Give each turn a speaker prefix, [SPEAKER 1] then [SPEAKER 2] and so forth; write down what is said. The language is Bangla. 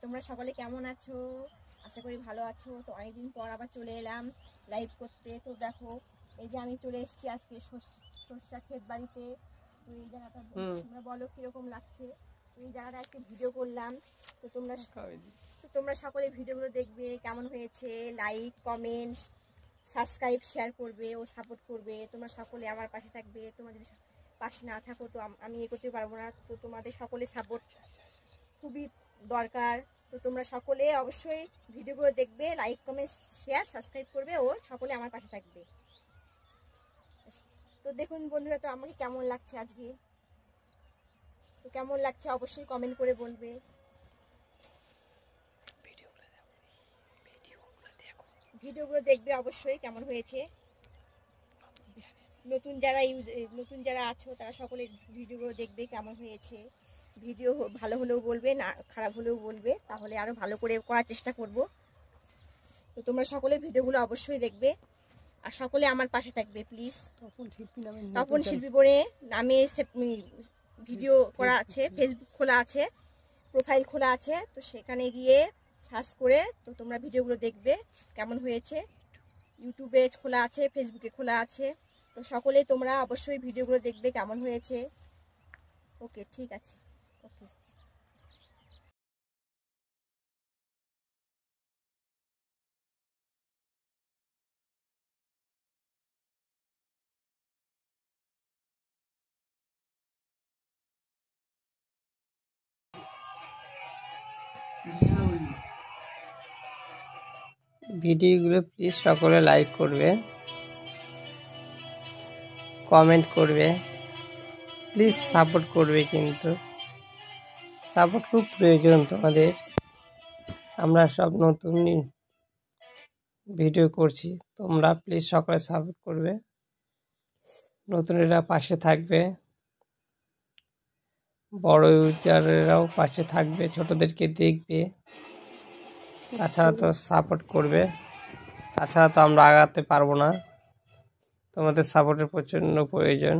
[SPEAKER 1] তোমরা সকলে কেমন আছো? আশা করি ভালো আছো। তো অনেকদিন পর আবার চলে এলাম লাইভ করতে। তো দেখো এই যে আমি চলে এসেছি আজকে সর্ষা ক্ষেত বাড়িতে। তো এই জায়গাটা তোমরা বলো কিরকম লাগছে। এই জায়গাটা আজকে ভিডিও করলাম। তো তোমরা সকলে ভিডিওগুলো দেখবে কেমন হয়েছে, লাইক কমেন্টস সাবস্ক্রাইব শেয়ার করবে ও সাপোর্ট করবে। তোমরা সকলে আমার পাশে থাকবে। তোমরা যদি পাশে না থাকো তো আমি এগোতে পারবো না। তো তোমাদের সকলে সাপোর্ট খুবই দরকার। তো তোমরা সকলে অবশ্যই ভিডিওগুলো দেখবে, লাইক কমেন্ট শেয়ার সাবস্ক্রাইব করবে ও সকলে আমার পাশে থাকবে। তো দেখুন বন্ধুরা, তো আমাকে কেমন লাগছে আজকে, তো কেমন লাগছে অবশ্যই কমেন্ট করে বলবে। ভিডিওগুলো দেখবে অবশ্যই কেমন হয়েছে। নতুন যারা আছো তারা সকলে ভিডিওগুলো দেখবে কেমন হয়েছে। ভিডিও ভালো হলেও বলবে, না খারাপ হলেও বলবে, তাহলে আরও ভালো করে করার চেষ্টা করব। তো তোমরা সকলে ভিডিওগুলো অবশ্যই দেখবে আর সকলে আমার পাশে থাকবে প্লিজ। তপন শিল্পী বলে নামে ভিডিও করা আছে, ফেসবুক খোলা আছে, প্রোফাইল খোলা আছে। তো সেখানে গিয়ে সার্চ করে তো তোমরা ভিডিওগুলো দেখবে কেমন হয়েছে। ইউটিউবে খোলা আছে, ফেসবুকে খোলা আছে। তো সকলেই তোমরা অবশ্যই ভিডিওগুলো দেখবে কেমন হয়েছে। ওকে, ঠিক আছে, ওকে।
[SPEAKER 2] ভিডিওগুলো প্লিজ সকলে লাইক করবে, কমেন্ট করবে, প্লিজ সাপোর্ট করবে। কিন্তু সাপোর্ট খুব প্রয়োজন তোমাদের। আমরা সব নতুন ভিডিও করছি, তোমরা প্লিজ সকলে সাপোর্ট করবে, নতুনেরা পাশে থাকবে, বড় ইউজারেরাও পাশে থাকবে, ছোটদেরকে দেখবে। তাছাড়া তো সাপোর্ট করবে, তাছাড়া তো আমরা আগাতে পারবো না। তোমাদের সাপোর্টের প্রচণ্ড প্রয়োজন।